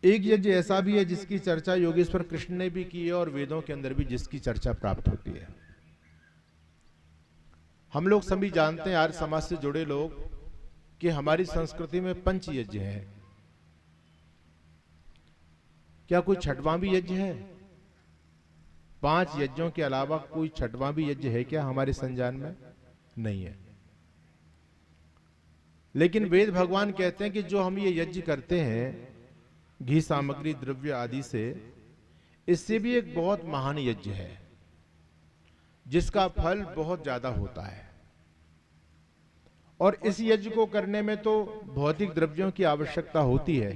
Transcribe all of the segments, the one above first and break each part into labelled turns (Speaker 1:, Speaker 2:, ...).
Speaker 1: एक यज्ञ ऐसा भी है जिसकी चर्चा योगेश्वर कृष्ण ने भी की है और वेदों के अंदर भी जिसकी चर्चा प्राप्त होती है। हम लोग सभी जानते हैं, आर्य समाज से जुड़े लोग, कि हमारी संस्कृति में पंच यज्ञ है। क्या कोई छठवां भी यज्ञ है? 5 यज्ञों के अलावा कोई छठवां भी यज्ञ है क्या हमारे संज्ञान में? नहीं है। लेकिन वेद भगवान कहते हैं कि जो हम ये यज्ञ करते हैं घी सामग्री द्रव्य आदि से, इससे भी एक बहुत महान यज्ञ है जिसका फल बहुत ज्यादा होता है। और इस यज्ञ को करने में तो भौतिक द्रव्यों की आवश्यकता होती है,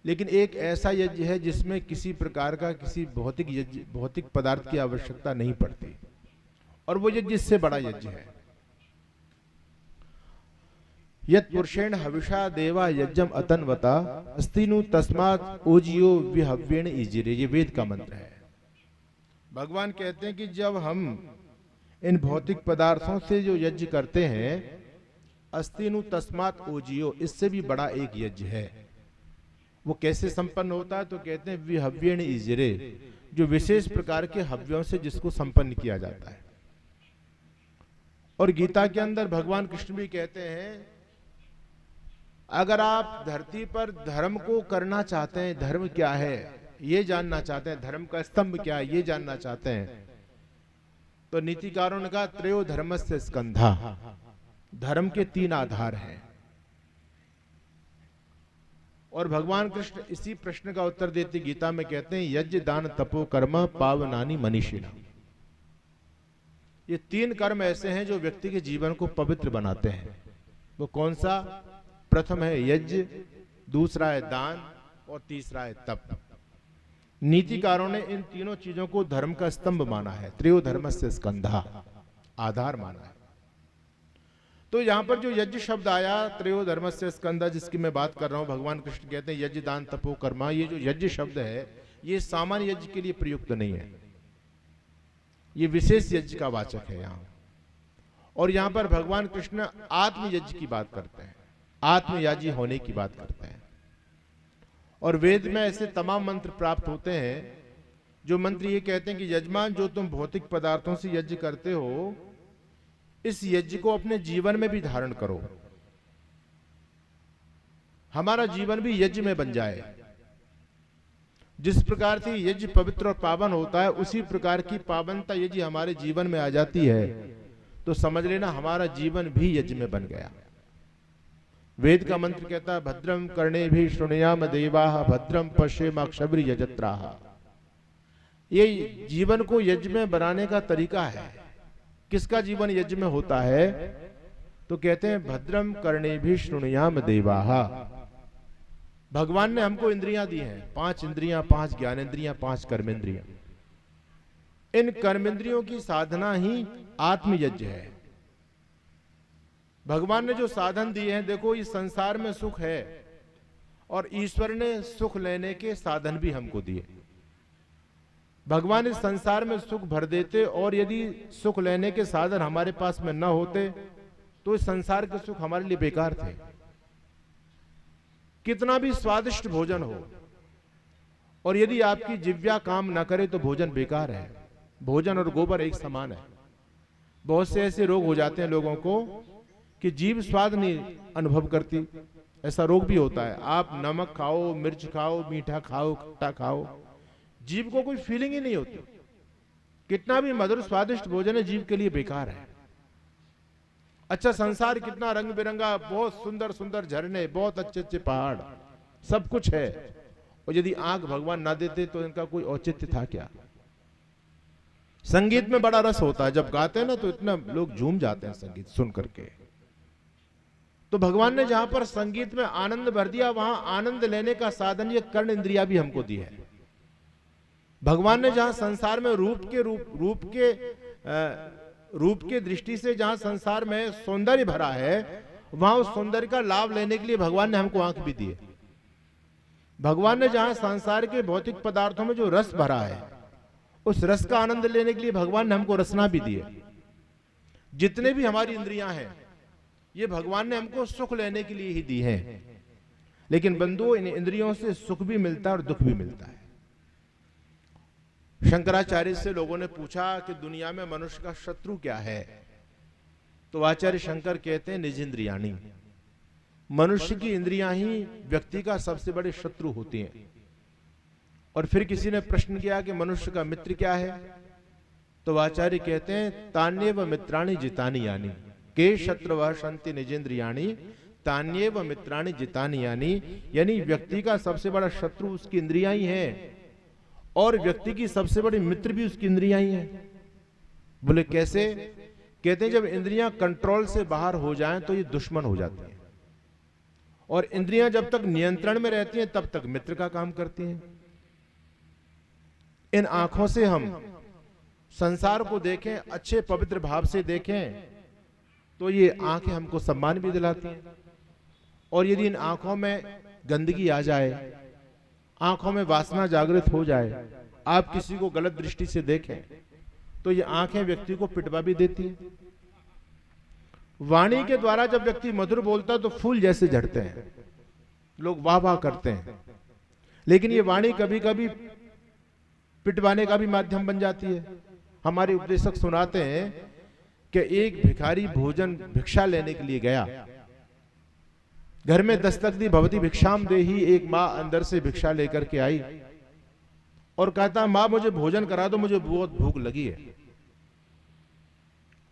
Speaker 1: लेकिन एक ऐसा यज्ञ है जिसमें किसी प्रकार का किसी भौतिक पदार्थ की आवश्यकता नहीं पड़ती, और वो यज्ञ इससे बड़ा यज्ञ है। यत् पुरुषेण हविषा देवा यज्ञम अतन्वता अस्तिनु तस्मात् ओजियो विहव्येन इजिरे। ये वेद का मंत्र है। भगवान कहते हैं कि जब हम इन भौतिक पदार्थों से जो यज्ञ करते हैं, अस्तिनु तस्मात् ओजियो, इससे भी बड़ा एक यज्ञ है। वो कैसे संपन्न होता है? तो कहते हैं विहव्येन इजिरे, जो विशेष प्रकार के हव्यों से जिसको संपन्न किया जाता है। और गीता के अंदर भगवान कृष्ण भी कहते हैं, अगर आप धरती पर धर्म को करना चाहते हैं, धर्म क्या है ये जानना चाहते हैं, धर्म का स्तंभ क्या है ये जानना चाहते हैं, तो नीतिकारों ने कहा त्रयो धर्मस्य स्कंधा, धर्म के 3 आधार हैं। और भगवान कृष्ण इसी प्रश्न का उत्तर देते गीता में कहते हैं यज्ञ दान तपो कर्म पावनानि मनीषिणा। ये 3 कर्म ऐसे हैं जो व्यक्ति के जीवन को पवित्र बनाते हैं। वो कौन सा? प्रथम है यज्ञ, दूसरा है दान और तीसरा है तप। नीतिकारों ने इन तीनों चीजों को धर्म का स्तंभ माना है, त्रयो धर्मस्य स्कंधा, आधार माना है। तो यहां पर जो यज्ञ शब्द आया, त्रयो धर्मस्य स्कंधा, जिसकी मैं बात कर रहा हूं, भगवान कृष्ण कहते हैं यज्ञ दान तपो कर्मा। ये जो यज्ञ शब्द है ये सामान्य यज्ञ के लिए प्रयुक्त नहीं है, ये विशेष यज्ञ का वाचक है यहां। और यहां पर भगवान कृष्ण आत्म यज्ञ की बात करते हैं, आत्मयाजी होने की बात करते हैं। और वेद में ऐसे तमाम मंत्र प्राप्त होते हैं जो मंत्र ये कहते हैं कि यजमान, जो तुम भौतिक पदार्थों से यज्ञ करते हो, इस यज्ञ को अपने जीवन में भी धारण करो, हमारा जीवन भी यज्ञ में बन जाए। जिस प्रकार से यज्ञ पवित्र और पावन होता है, उसी प्रकार की पावनता यदि हमारे जीवन में आ जाती है तो समझ लेना हमारा जीवन भी यज्ञ में बन गया। वेद का मंत्र कहता है भद्रम कर्णेभिः शृणुयाम देवाः भद्रम पश्येमाक्षभिर् यजत्राः। ये जीवन को यज्ञ में बनाने का तरीका है। किसका जीवन यज्ञ में होता है? तो कहते हैं भद्रम कर्णेभिः शृणुयाम देवाः। भगवान ने हमको इंद्रियां दी हैं, 5 इंद्रियां, 5 ज्ञानेंद्रियां, 5 कर्मेंद्रियां। इन कर्मेंद्रियों की साधना ही आत्मयज्ञ है। भगवान ने जो साधन दिए हैं, देखो इस संसार में सुख है और ईश्वर ने सुख लेने के साधन भी हमको दिए। भगवान इस संसार में सुख भर देते और यदि सुख लेने के साधन हमारे पास में न होते तो इस संसार के सुख हमारे लिए बेकार थे। कितना भी स्वादिष्ट भोजन हो और यदि आपकी जिह्वा काम ना करे तो भोजन बेकार है। भोजन और गोबर एक समान है। बहुत से ऐसे रोग हो जाते हैं लोगों को कि जीभ स्वाद नहीं अनुभव करती, ऐसा रोग भी होता है। आप नमक खाओ, मिर्च खाओ, मीठा खाओ, खट्टा खाओ, जीभ को कोई फीलिंग ही नहीं होती। कितना भी मधुर स्वादिष्ट भोजन है, जीभ के लिए बेकार है। अच्छा, संसार कितना रंग बिरंगा, बहुत सुंदर सुंदर झरने, बहुत अच्छे अच्छे पहाड़, सब कुछ है, और यदि आंख भगवान ना देते तो इनका कोई औचित्य था क्या? संगीत में बड़ा रस होता है, जब गाते हैं ना तो इतना लोग झूम जाते हैं संगीत सुन करके। तो भगवान ने जहां पर संगीत में आनंद भर दिया, वहां आनंद लेने का साधन ये कर्ण इंद्रिया भी हमको दी है। भगवान ने जहां संसार में रूप के दृष्टि से जहां संसार में सौंदर्य भरा है, वहां उस सौंदर्य का लाभ लेने के लिए भगवान ने हमको आंख भी दी है। भगवान ने जहां संसार के भौतिक पदार्थों में जो रस भरा है, उस रस का आनंद लेने के लिए भगवान ने हमको रसना भी दी है। जितने भी हमारी इंद्रियां हैं, ये भगवान ने हमको सुख लेने के लिए ही दी है। लेकिन बंधुओं, इन इंद्रियों से सुख भी मिलता है और दुख भी मिलता है। शंकराचार्य से लोगों ने पूछा कि दुनिया में मनुष्य का शत्रु क्या है, तो आचार्य शंकर कहते हैं निजिंद्रियाणी। मनुष्य की इंद्रियां ही व्यक्ति का सबसे बड़े शत्रु होती हैं। और फिर किसी ने प्रश्न किया कि मनुष्य का मित्र क्या है, तो आचार्य कहते हैं तान्येव मित्राणि जितानि यानि, के शत्रुवः सन्ति निजिंद्रियाणि तान्येव मित्राणि जितानि यानि। यानी व्यक्ति का सबसे बड़ा शत्रु उसकी इंद्रियां ही है और व्यक्ति की सबसे बड़ी मित्र भी उसकी इंद्रियां ही है। बोले कैसे? कहते हैं जब इंद्रियां कंट्रोल से बाहर हो जाएं तो ये दुश्मन हो जाती हैं, और इंद्रियां जब तक नियंत्रण में रहती हैं तब तक मित्र का काम करती हैं। इन आंखों से हम संसार को देखें, अच्छे पवित्र भाव से देखें, तो ये आंखें हमको सम्मान भी दिलाती हैं। और यदि इन आंखों में गंदगी आ जाए, आंखों में वासना जागृत हो जाए, आप किसी को गलत दृष्टि से देखें, तो ये आंखें व्यक्ति को पिटवा भी देती हैं। वाणी के द्वारा जब व्यक्ति मधुर बोलता है तो फूल जैसे झड़ते हैं, लोग वाह वाह करते हैं। लेकिन ये वाणी कभी कभी पिटवाने का भी माध्यम बन जाती है। हमारे उपदेशक सुनाते हैं कि एक भिखारी भोजन भिक्षा लेने के लिए गया, घर में दस्तक दी, भवती भिक्षाम देही। एक माँ अंदर से भिक्षा लेकर के आई और कहता माँ मुझे भोजन करा दो, मुझे बहुत भूख लगी है।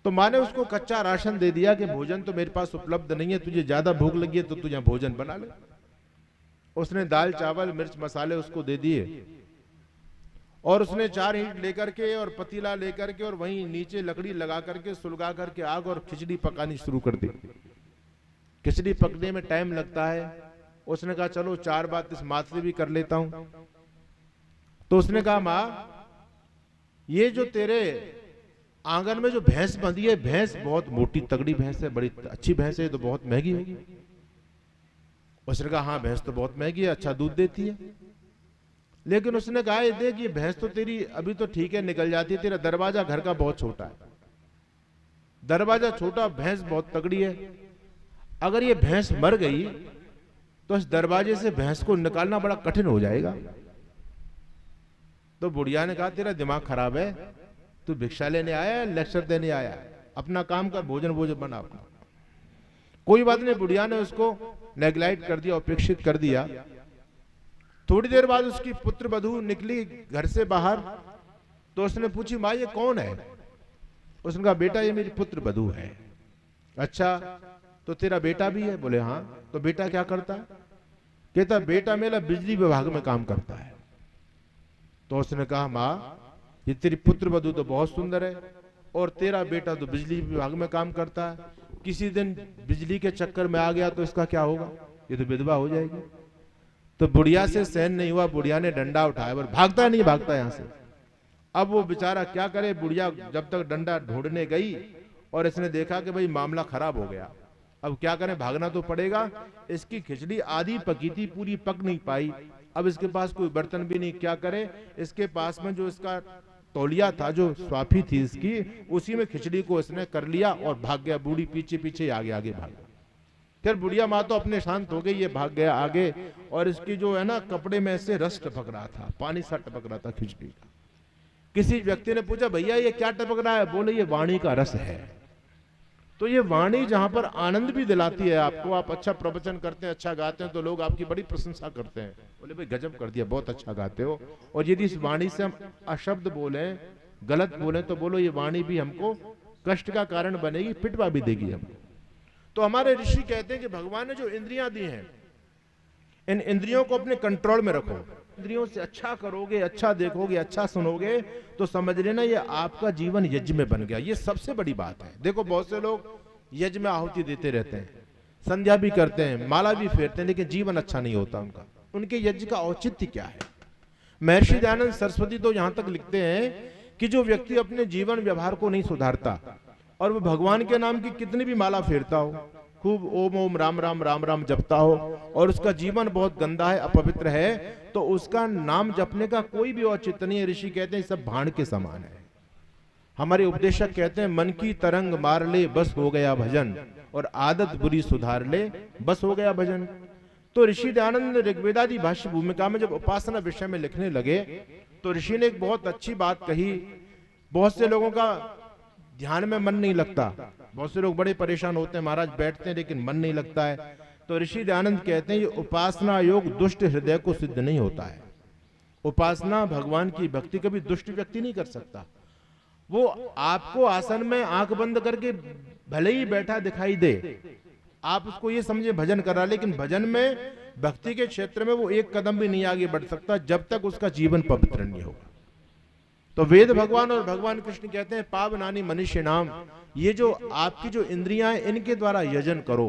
Speaker 1: तो माँ ने उसको कच्चा राशन दे दिया कि भोजन तो मेरे पास उपलब्ध नहीं है, तुझे ज्यादा भूख लगी है तो तू यहाँ भोजन बना ले। उसने दाल चावल मिर्च मसाले उसको दे दिए और उसने 4 ईंट लेकर के और पतीला लेकर के और वहीं नीचे लकड़ी लगा करके सुलगा करके आग और खिचड़ी पकानी शुरू कर दी। खिचड़ी पकने में टाइम लगता है। उसने कहा चलो 4 बात इस माथ से भी कर लेता हूं। तो उसने कहा माँ, ये जो तेरे आंगन में जो भैंस बंधी है, भैंस बहुत मोटी तगड़ी भैंस है, बड़ी अच्छी भैंस है, तो बहुत महंगी होगी। उसने कहा हाँ भैंस तो बहुत महंगी है, अच्छा दूध देती है। लेकिन उसने कहा देख ये भैंस तो तेरी अभी तो ठीक है निकल जाती है, तेरा दरवाजा घर का बहुत छोटा है, दरवाजा छोटा, भैंस बहुत तगड़ी है। अगर ये भैंस मर गई तो इस दरवाजे से भैंस को निकालना बड़ा कठिन हो जाएगा। तो बुढ़िया ने कहा तेरा दिमाग खराब है, तू भिक्षा लेने आया लेक्चर देने आया, अपना काम कर, भोजन बना अपना। कोई बात नहीं, बुढ़िया ने उसको नेग्लेक्ट कर दिया, उपेक्षित कर दिया। थोड़ी देर बाद उसकी पुत्र वधू निकली घर से बाहर, तो उसने पूछी माँ ये कौन है? उसने कहा बेटा ये मेरी पुत्र वधू है। अच्छा तो तेरा बेटा भी है? बोले हाँ। तो बेटा क्या करता है? कहता बेटा मेरा बिजली विभाग में काम करता है। तो उसने कहा माँ ये तेरी पुत्र वधू तो बहुत सुंदर है और तेरा बेटा तो बिजली विभाग में काम करता है, किसी दिन बिजली के चक्कर में आ गया तो इसका क्या होगा? ये तो विधवा हो जाएगी। तो बुढ़िया से सहन नहीं हुआ, बुढ़िया ने डंडा उठाया और भागता नहीं भागता यहां से। अब वो बेचारा क्या करे, बुढ़िया जब तक डंडा ढूंढने गई और इसने देखा कि भाई मामला खराब हो गया, अब क्या करें, भागना तो पड़ेगा। इसकी खिचड़ी आधी पकी थी, पूरी पक नहीं पाई। अब इसके पास कोई बर्तन भी नहीं, क्या करे? इसके पास में जो इसका तौलिया था, जो स्वाफी थी इसकी, उसी में खिचड़ी को इसने कर लिया और भाग गया। बूढ़ी पीछे पीछे आगे आगे भाग। फिर बुढ़िया माँ तो अपने शांत हो गई, ये भाग गया आगे और इसकी जो है ना कपड़े में से रस टपक रहा था, पानी सा टपक रहा था खिचड़ी का। किसी व्यक्ति ने पूछा भैया ये क्या टपक रहा है? बोले ये वाणी का रस है। तो ये वाणी जहां पर आनंद भी दिलाती है आपको, आप अच्छा प्रवचन करते हैं, अच्छा गाते हैं तो लोग आपकी बड़ी प्रशंसा करते हैं, बोले भाई गजब कर दिया, बहुत अच्छा गाते हो। और यदि इस वाणी से हम अशब्द बोले, गलत बोले, तो बोलो ये वाणी भी हमको कष्ट का कारण बनेगी, पिटवा भी देगी हमको। तो हमारे ऋषि कहते हैं कि भगवान ने जो इंद्रियां दी हैं, इन इंद्रियों को अपने कंट्रोल में रखो। इंद्रियों से अच्छा करोगे, अच्छा देखोगे, अच्छा सुनोगे, तो समझ लेना ये आपका जीवन यज्ञ में बन गया। ये सबसे बड़ी बात है। देखो बहुत से लोग यज्ञ में आहुति देते रहते हैं, संध्या भी करते हैं, माला भी फेरते हैं, लेकिन जीवन अच्छा नहीं होता उनका। उनके यज्ञ का औचित्य क्या है? महर्षि दयानंद सरस्वती तो यहां तक लिखते हैं कि जो व्यक्ति अपने जीवन व्यवहार को नहीं सुधारता और वो भगवान के नाम की कितनी भी माला फेरता हो, खूब ओम ओम राम राम राम राम जपता हो, और उसका जीवन बहुत गंदा है, अपवित्र है, तो उसका नाम जपने का कोई भी औचित्य नहीं है। ऋषि कहते हैं सब भांड के समान है। हमारे उपदेशक कहते हैं मन की तरंग मार ले बस हो गया भजन, और आदत बुरी सुधार ले बस हो गया भजन। तो ऋषि दयानंद ऋग्वेदादि भाष्य भूमिका में जब उपासना विषय में लिखने लगे तो ऋषि ने एक बहुत अच्छी बात कही। बहुत से लोगों का ध्यान में मन नहीं लगता, बहुत से लोग बड़े परेशान होते हैं, महाराज बैठते हैं लेकिन मन नहीं लगता है। तो ऋषि दयानंद कहते हैं ये उपासना योग दुष्ट हृदय को सिद्ध नहीं होता है। उपासना भगवान की भक्ति कभी दुष्ट व्यक्ति नहीं कर सकता। वो आपको आसन में आंख बंद करके भले ही बैठा दिखाई दे, आप उसको ये समझे भजन कर रहा, लेकिन भजन में भक्ति के क्षेत्र में वो एक कदम भी नहीं आगे बढ़ सकता जब तक उसका जीवन पवित्र नहीं होगा। तो वेद भगवान और भगवान कृष्ण कहते हैं पावनानि मनुष्य नाम, ये जो आपकी जो इंद्रियां इनके द्वारा यजन करो।